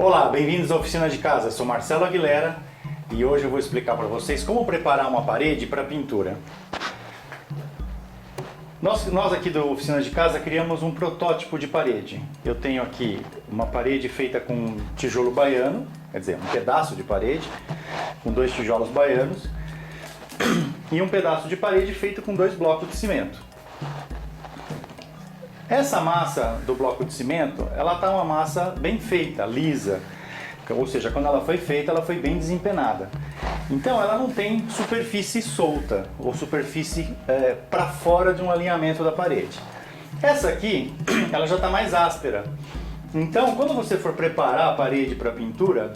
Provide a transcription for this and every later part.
Olá, bem-vindos à Oficina de Casa. Eu sou Marcelo Aguilera e hoje eu vou explicar para vocês como preparar uma parede para pintura. Nós aqui da Oficina de Casa criamos um protótipo de parede. Eu tenho aqui uma parede feita com tijolo baiano, quer dizer, um pedaço de parede com 2 tijolos baianos e um pedaço de parede feito com 2 blocos de cimento. Essa massa do bloco de cimento, ela tá uma massa bem feita, lisa, ou seja, quando ela foi feita, ela foi bem desempenada. Então ela não tem superfície solta, ou superfície para fora de um alinhamento da parede. Essa aqui, ela já está mais áspera. Então quando você for preparar a parede para pintura,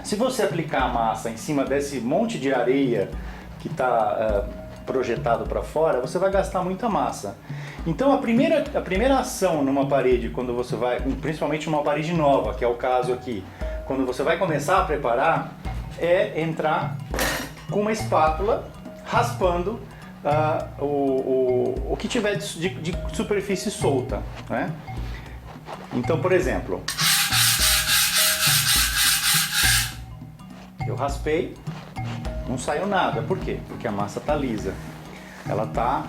se você aplicar a massa em cima desse monte de areia que está projetado para fora, você vai gastar muita massa. Então a primeira ação numa parede, quando você vai, principalmente numa parede nova, que é o caso aqui, quando você vai começar a preparar, é entrar com uma espátula raspando o que tiver de superfície solta, né? Então, por exemplo, eu raspei, não saiu nada. Por quê? Porque a massa está lisa. Ela tá,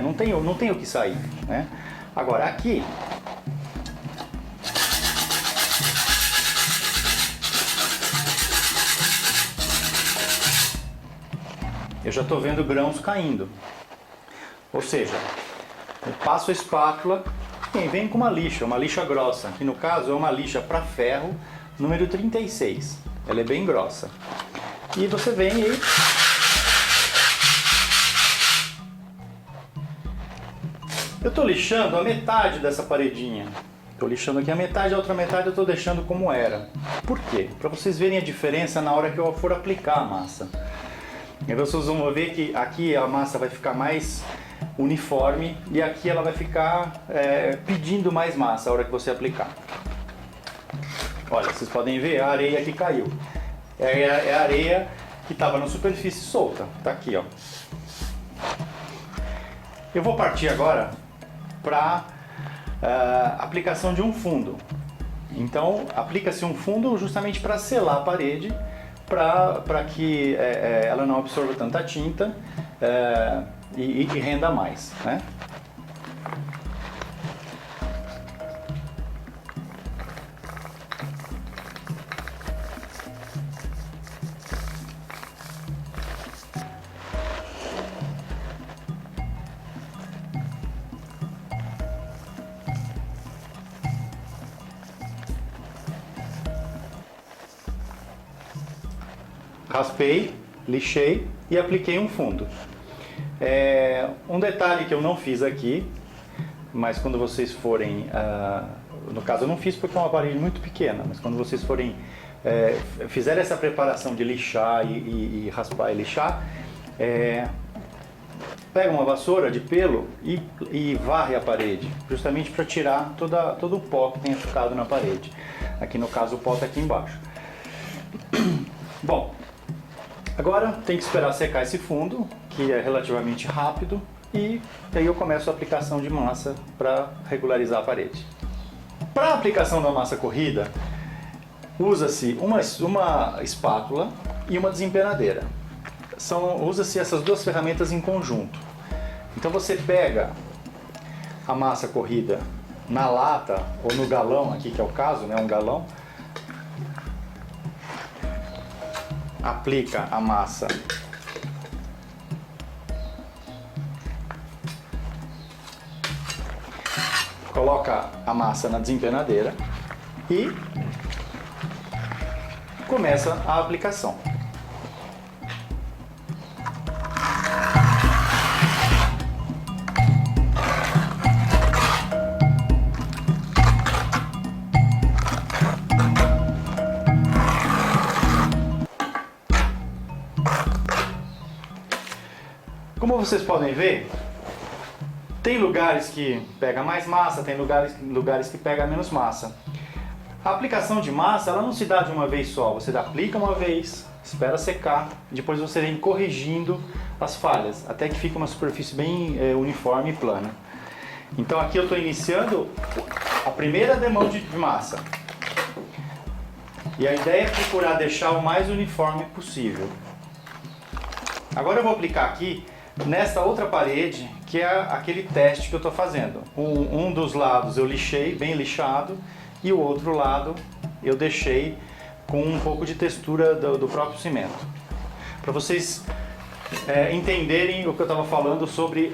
não tem o que sair, né? Agora aqui, eu já estou vendo grãos caindo. Ou seja, eu passo a espátula e vem com uma lixa grossa, que no caso é uma lixa para ferro número 36. Ela é bem grossa. E você vem e eu estou lixando a metade dessa paredinha. Estou lixando aqui a metade, a outra metade eu estou deixando como era. Por quê? Para vocês verem a diferença na hora que eu for aplicar a massa. E vocês vão ver que aqui a massa vai ficar mais uniforme e aqui ela vai ficar pedindo mais massa a hora que você aplicar. Olha, vocês podem ver a areia que caiu. É a areia que estava na superfície solta. Está aqui, ó. Eu vou partir agora para aplicação de um fundo. Então aplica-se um fundo justamente para selar a parede, para que ela não absorva tanta tinta e renda mais, né? Raspei, lixei e apliquei um fundo. Um detalhe que eu não fiz aqui, mas quando vocês forem, no caso eu não fiz porque é uma parede muito pequena, mas quando vocês forem fizerem essa preparação de lixar e raspar e lixar, pega uma vassoura de pelo e varre a parede, justamente para tirar todo o pó que tenha ficado na parede. Aqui no caso o pó está aqui embaixo. Bom, agora tem que esperar secar esse fundo, que é relativamente rápido, e aí eu começo a aplicação de massa para regularizar a parede. Para a aplicação da massa corrida, usa-se uma espátula e uma desempenadeira. Usa-se essas duas ferramentas em conjunto. Então você pega a massa corrida na lata ou no galão, aqui que é o caso, né, um galão, aplica a massa coloca a massa na desempenadeira e começa a aplicação. Como vocês podem ver, tem lugares que pega mais massa, tem lugares que pega menos massa. A aplicação de massa, ela não se dá de uma vez só. Você aplica uma vez, espera secar, depois você vem corrigindo as falhas, até que fica uma superfície bem uniforme e plana. Então aqui eu estou iniciando a primeira demão de massa. E a ideia é procurar deixar o mais uniforme possível. Agora eu vou aplicar aqui nesta outra parede, que é aquele teste que eu estou fazendo. Um dos lados eu lixei, bem lixado, e o outro lado eu deixei com um pouco de textura do próprio cimento. Para vocês entenderem o que eu estava falando sobre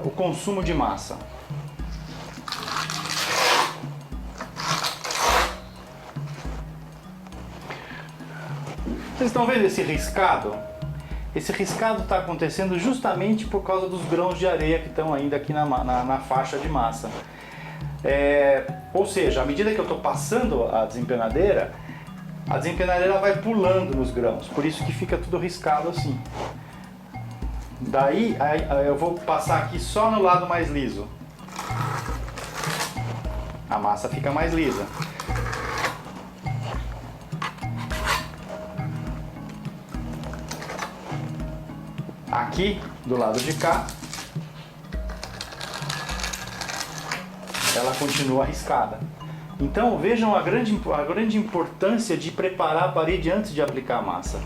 o consumo de massa. Vocês estão vendo esse riscado? Esse riscado está acontecendo justamente por causa dos grãos de areia que estão ainda aqui na faixa de massa. Ou seja, à medida que eu estou passando a desempenadeira vai pulando nos grãos, por isso que fica tudo riscado assim. Daí eu vou passar aqui só no lado mais liso. A massa fica mais lisa. Aqui, do lado de cá, ela continua arriscada. Então vejam a grande importância de preparar a parede antes de aplicar a massa.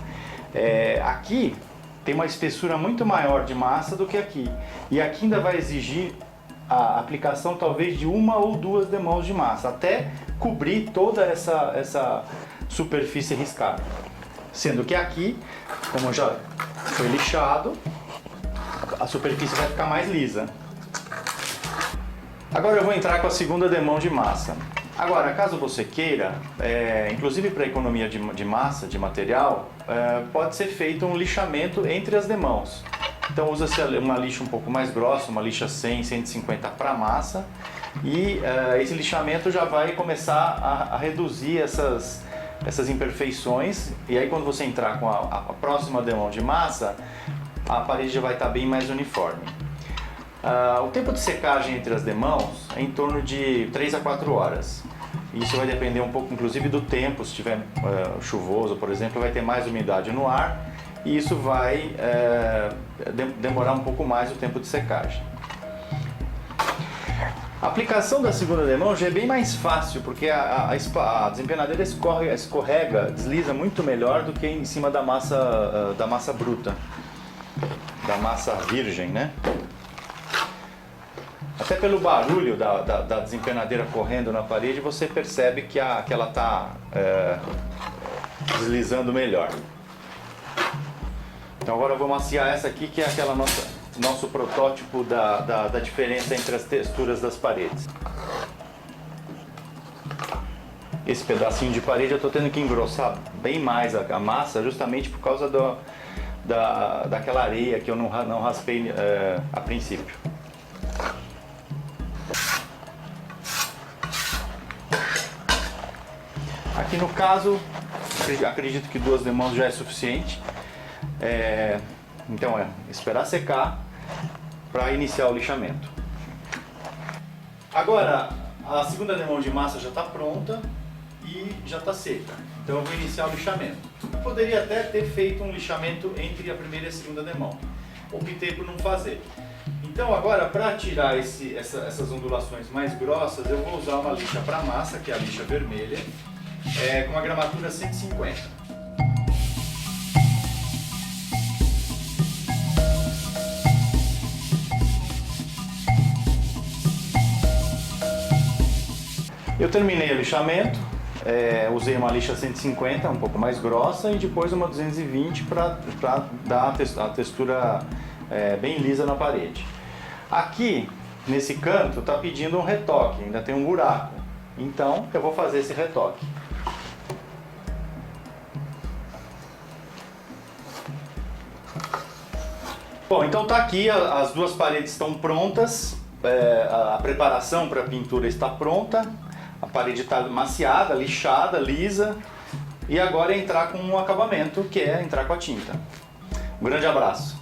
Aqui tem uma espessura muito maior de massa do que aqui. E aqui ainda vai exigir a aplicação talvez de 1 ou 2 demãos de massa, até cobrir toda essa superfície riscada. Sendo que aqui, como já foi lixado, a superfície vai ficar mais lisa. Agora eu vou entrar com a segunda demão de massa. Agora, caso você queira, inclusive para economia de massa, de material, pode ser feito um lixamento entre as demãos. Então usa-se uma lixa um pouco mais grossa, uma lixa 100, 150 para massa, e esse lixamento já vai começar a reduzir essas imperfeições, e aí quando você entrar com a próxima demão de massa, a parede já vai estar bem mais uniforme. O tempo de secagem entre as demãos é em torno de 3 a 4 horas. Isso vai depender um pouco, inclusive, do tempo. Se estiver chuvoso, por exemplo, vai ter mais umidade no ar e isso vai demorar um pouco mais o tempo de secagem. A aplicação da segunda demão já é bem mais fácil, porque a desempenadeira escorrega, desliza muito melhor do que em cima da massa bruta, da massa virgem, né? Até pelo barulho da desempenadeira correndo na parede, você percebe que ela está deslizando melhor. Então agora eu vou maciar essa aqui, que é aquela nosso protótipo da diferença entre as texturas das paredes. Esse pedacinho de parede eu estou tendo que engrossar bem mais a massa, justamente por causa daquela areia que eu não raspei a princípio. Aqui no caso, acredito que 2 demãos já é suficiente. Então esperar secar para iniciar o lixamento. Agora, a segunda demão de massa já está pronta e já está seca. Então eu vou iniciar o lixamento. Eu poderia até ter feito um lixamento entre a primeira e a segunda demão. Optei por não fazer. Então agora, para tirar essas ondulações mais grossas, eu vou usar uma lixa para massa, que é a lixa vermelha, com uma gramatura 150. Eu terminei o lixamento, usei uma lixa 150, um pouco mais grossa, e depois uma 220 para dar a textura bem lisa na parede. Aqui, nesse canto, está pedindo um retoque, ainda tem um buraco, então eu vou fazer esse retoque. Bom, então tá aqui, as 2 paredes estão prontas, a preparação para a pintura está pronta, a parede está maciada, lixada, lisa, e agora é entrar com um acabamento, que é entrar com a tinta. Um grande abraço!